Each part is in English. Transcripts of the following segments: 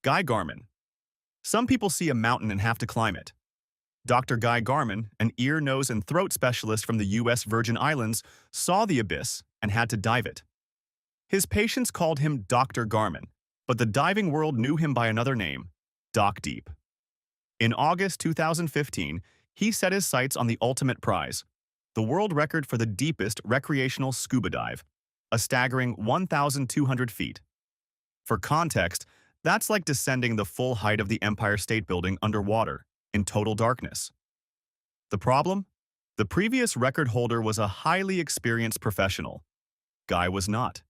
Guy Garman. Some people see a mountain and have to climb it. Dr. Guy Garman, an ear, nose, and throat specialist from the U.S. Virgin Islands, saw the abyss and had to dive it. His patients called him Dr. Garman, but the diving world knew him by another name, Doc Deep. In August 2015, he set his sights on the ultimate prize, the world record for the deepest recreational scuba dive, a staggering 1,200 feet. For context, that's like descending the full height of the Empire State Building underwater, in total darkness. The problem? The previous record holder was a highly experienced professional. Guy was not.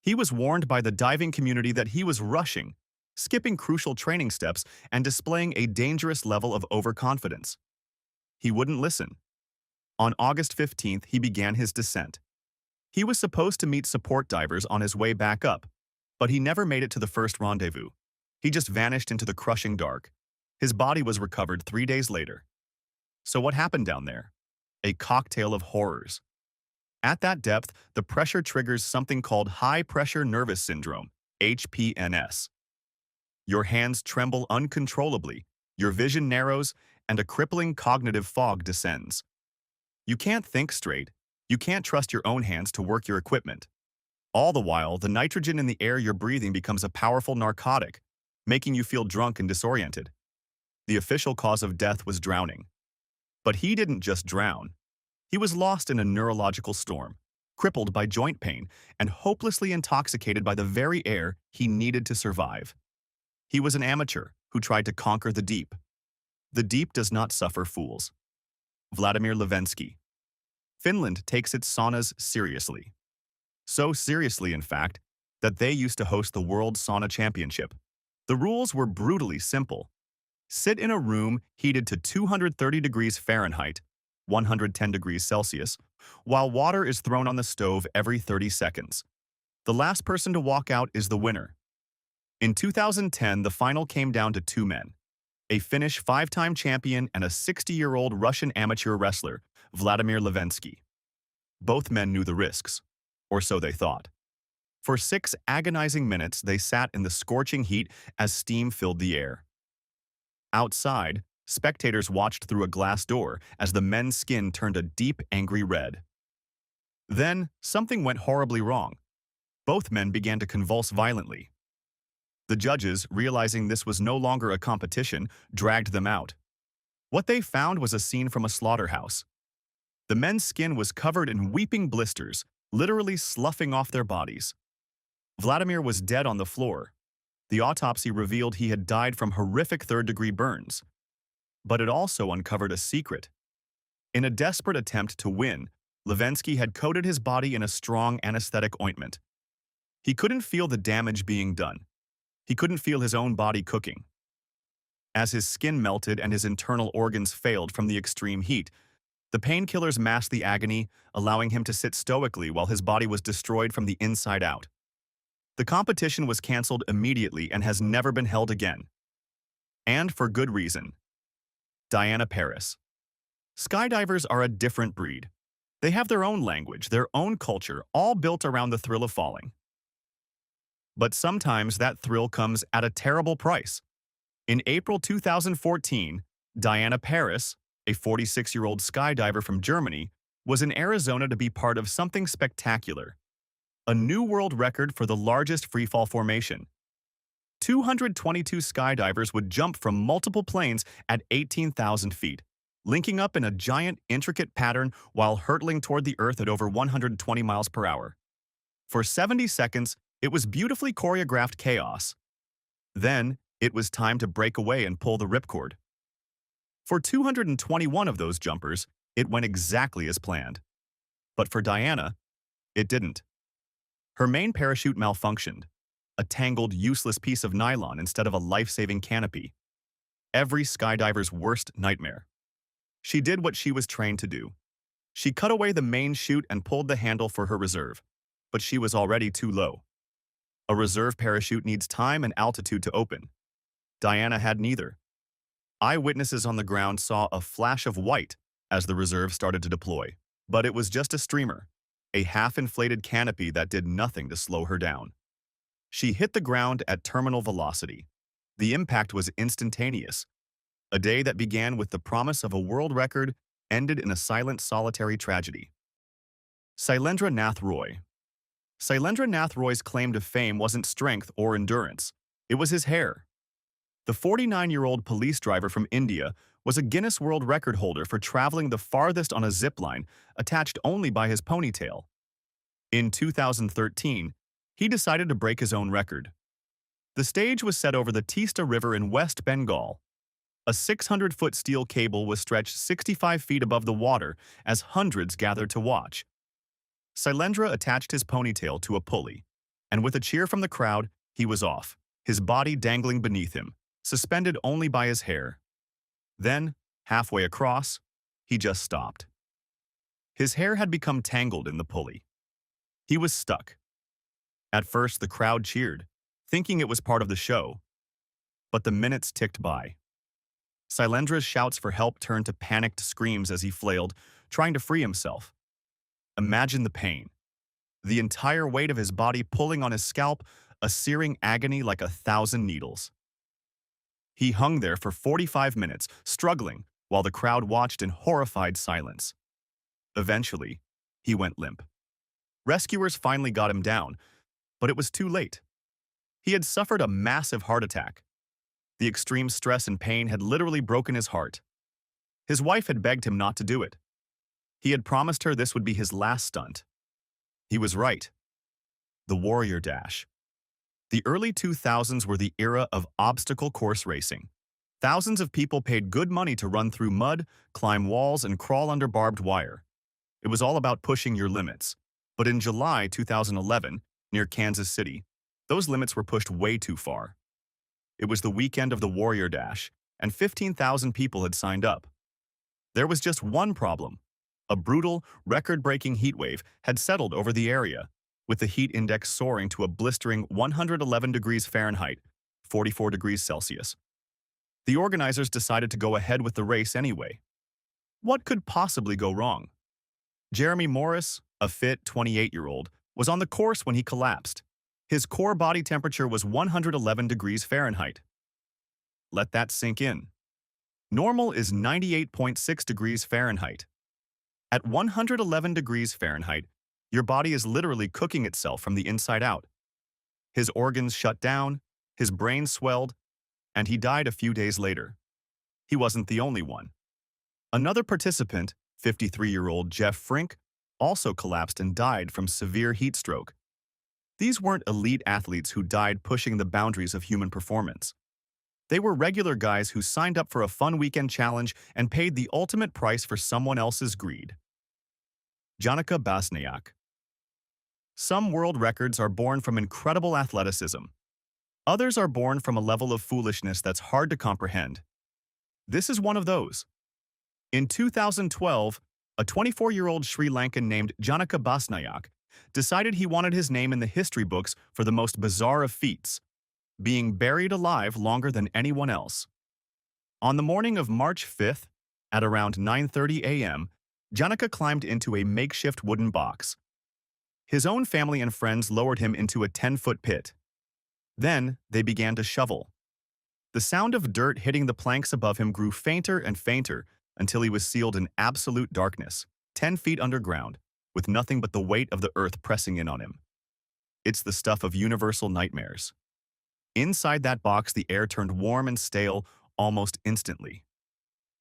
He was warned by the diving community that he was rushing, skipping crucial training steps, and displaying a dangerous level of overconfidence. He wouldn't listen. On August 15th, he began his descent. He was supposed to meet support divers on his way back up, but he never made it to the first rendezvous. He just vanished into the crushing dark. His body was recovered 3 days later. So what happened down there? A cocktail of horrors. At that depth, the pressure triggers something called high-pressure nervous syndrome, HPNS. Your hands tremble uncontrollably, your vision narrows, and a crippling cognitive fog descends. You can't think straight. You can't trust your own hands to work your equipment. All the while, the nitrogen in the air you're breathing becomes a powerful narcotic, making you feel drunk and disoriented. The official cause of death was drowning. But he didn't just drown. He was lost in a neurological storm, crippled by joint pain, and hopelessly intoxicated by the very air he needed to survive. He was an amateur who tried to conquer the deep. The deep does not suffer fools. Vladimir Levensky. Finland takes its saunas seriously. So seriously, in fact, that they used to host the World Sauna Championship. The rules were brutally simple. Sit in a room heated to 230 degrees Fahrenheit, 110 degrees Celsius, while water is thrown on the stove every 30 seconds. The last person to walk out is the winner. In 2010, the final came down to two men, a Finnish 5-time champion and a 60-year-old Russian amateur wrestler, Vladimir Levensky. Both men knew the risks, or so they thought. For 6 agonizing minutes, they sat in the scorching heat as steam filled the air. Outside, spectators watched through a glass door as the men's skin turned a deep, angry red. Then, something went horribly wrong. Both men began to convulse violently. The judges, realizing this was no longer a competition, dragged them out. What they found was a scene from a slaughterhouse. The men's skin was covered in weeping blisters, literally sloughing off their bodies. Vladimir was dead on the floor. The autopsy revealed he had died from horrific third-degree burns. But it also uncovered a secret. In a desperate attempt to win, Levensky had coated his body in a strong anesthetic ointment. He couldn't feel the damage being done. He couldn't feel his own body cooking. As his skin melted and his internal organs failed from the extreme heat, the painkillers masked the agony, allowing him to sit stoically while his body was destroyed from the inside out. The competition was canceled immediately and has never been held again. And for good reason. Diana Paris. Skydivers are a different breed. They have their own language, their own culture, all built around the thrill of falling. But sometimes that thrill comes at a terrible price. In April 2014, Diana Paris, a 46-year-old skydiver from Germany, was in Arizona to be part of something spectacular. A new world record for the largest freefall formation. 222 skydivers would jump from multiple planes at 18,000 feet, linking up in a giant, intricate pattern while hurtling toward the earth at over 120 miles per hour. For 70 seconds, it was beautifully choreographed chaos. Then, it was time to break away and pull the ripcord. For 221 of those jumpers, it went exactly as planned. But for Diana, it didn't. Her main parachute malfunctioned, a tangled, useless piece of nylon instead of a life-saving canopy. Every skydiver's worst nightmare. She did what she was trained to do. She cut away the main chute and pulled the handle for her reserve, but she was already too low. A reserve parachute needs time and altitude to open. Diana had neither. Eyewitnesses on the ground saw a flash of white as the reserve started to deploy, but it was just a streamer, a half-inflated canopy that did nothing to slow her down. She hit the ground at terminal velocity, The impact was instantaneous. A day that began with the promise of a world record ended in a silent, solitary tragedy. Sailendra Nath Roy. Sailendra Nath Roy's claim to fame wasn't strength or endurance. It was his hair. The 49-year-old police driver from India was a Guinness World Record holder for traveling the farthest on a zipline attached only by his ponytail. In 2013, he decided to break his own record. The stage was set over the Teesta River in West Bengal. A 600-foot steel cable was stretched 65 feet above the water as hundreds gathered to watch. Sailendra attached his ponytail to a pulley, and with a cheer from the crowd, he was off, his body dangling beneath him, suspended only by his hair. Then, halfway across, he just stopped. His hair had become tangled in the pulley. He was stuck. At first, the crowd cheered, thinking it was part of the show. But the minutes ticked by. Sailendra's shouts for help turned to panicked screams as he flailed, trying to free himself. Imagine the pain. The entire weight of his body pulling on his scalp, a searing agony like 1,000 needles. He hung there for 45 minutes, struggling, while the crowd watched in horrified silence. Eventually, he went limp. Rescuers finally got him down, but it was too late. He had suffered a massive heart attack. The extreme stress and pain had literally broken his heart. His wife had begged him not to do it. He had promised her this would be his last stunt. He was right. The Warrior Dash. The early 2000s were the era of obstacle course racing. Thousands of people paid good money to run through mud, climb walls, and crawl under barbed wire. It was all about pushing your limits. But in July 2011, near Kansas City, those limits were pushed way too far. It was the weekend of the Warrior Dash, and 15,000 people had signed up. There was just one problem. A brutal, record-breaking heatwave had settled over the area, with the heat index soaring to a blistering 111 degrees Fahrenheit, 44 degrees Celsius. The organizers decided to go ahead with the race anyway. What could possibly go wrong? Jeremy Morris, a fit 28-year-old, was on the course when he collapsed. His core body temperature was 111 degrees Fahrenheit. Let that sink in. Normal is 98.6 degrees Fahrenheit. At 111 degrees Fahrenheit, your body is literally cooking itself from the inside out. His organs shut down, his brain swelled, and he died a few days later. He wasn't the only one. Another participant, 53-year-old Jeff Frink, also collapsed and died from severe heat stroke. These weren't elite athletes who died pushing the boundaries of human performance. They were regular guys who signed up for a fun weekend challenge and paid the ultimate price for someone else's greed. Janika Basnayak. Some world records are born from incredible athleticism. Others are born from a level of foolishness that's hard to comprehend. This is one of those. In 2012, a 24-year-old Sri Lankan named Janika Basnayak decided he wanted his name in the history books for the most bizarre of feats, being buried alive longer than anyone else. On the morning of March 5th, at around 9:30 a.m., Janika climbed into a makeshift wooden box. His own family and friends lowered him into a 10-foot pit. Then they began to shovel. The sound of dirt hitting the planks above him grew fainter and fainter until he was sealed in absolute darkness, 10 feet underground, with nothing but the weight of the earth pressing in on him. It's the stuff of universal nightmares. Inside that box, the air turned warm and stale almost instantly.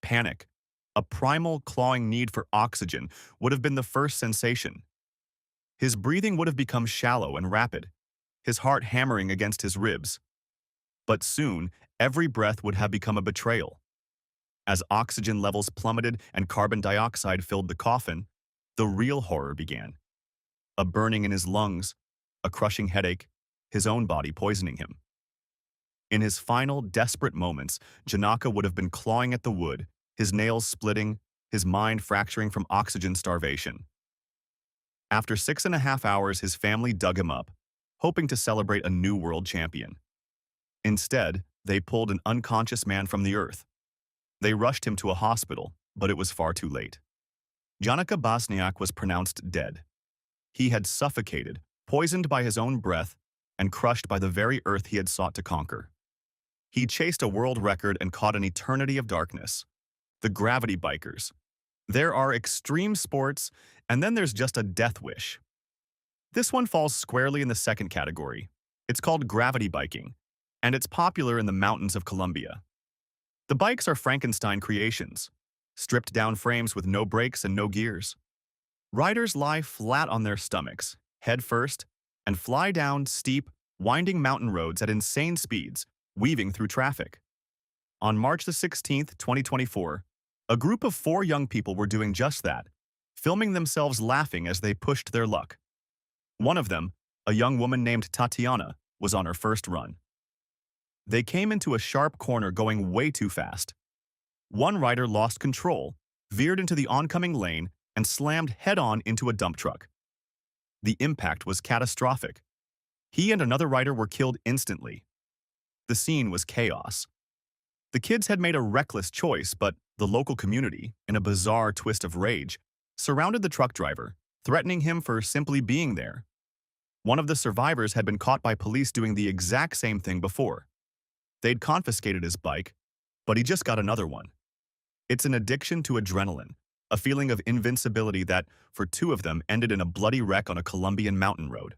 Panic, a primal, clawing need for oxygen, would have been the first sensation. His breathing would have become shallow and rapid, his heart hammering against his ribs. But soon, every breath would have become a betrayal. As oxygen levels plummeted and carbon dioxide filled the coffin, the real horror began. A burning in his lungs, a crushing headache, his own body poisoning him. In his final, desperate moments, Janaka would have been clawing at the wood, his nails splitting, his mind fracturing from oxygen starvation. After 6.5 hours, his family dug him up, hoping to celebrate a new world champion. Instead, they pulled an unconscious man from the earth. They rushed him to a hospital, but it was far too late. Janika Basnayak was pronounced dead. He had suffocated, poisoned by his own breath, and crushed by the very earth he had sought to conquer. He chased a world record and caught an eternity of darkness. The gravity bikers. There are extreme sports, and then there's just a death wish. This one falls squarely in the second category. It's called gravity biking, and it's popular in the mountains of Colombia. The bikes are Frankenstein creations, stripped down frames with no brakes and no gears. Riders lie flat on their stomachs, head first, and fly down steep, winding mountain roads at insane speeds, weaving through traffic. On March the 16th, 2024, a group of 4 young people were doing just that, filming themselves laughing as they pushed their luck. One of them, a young woman named Tatiana, was on her first run. They came into a sharp corner going way too fast. One rider lost control, veered into the oncoming lane, and slammed head-on into a dump truck. The impact was catastrophic. He and another rider were killed instantly. The scene was chaos. The kids had made a reckless choice, but the local community, in a bizarre twist of rage, surrounded the truck driver, threatening him for simply being there. One of the survivors had been caught by police doing the exact same thing before. They'd confiscated his bike, but he just got another one. It's an addiction to adrenaline, a feeling of invincibility that, for 2 of them, ended in a bloody wreck on a Colombian mountain road.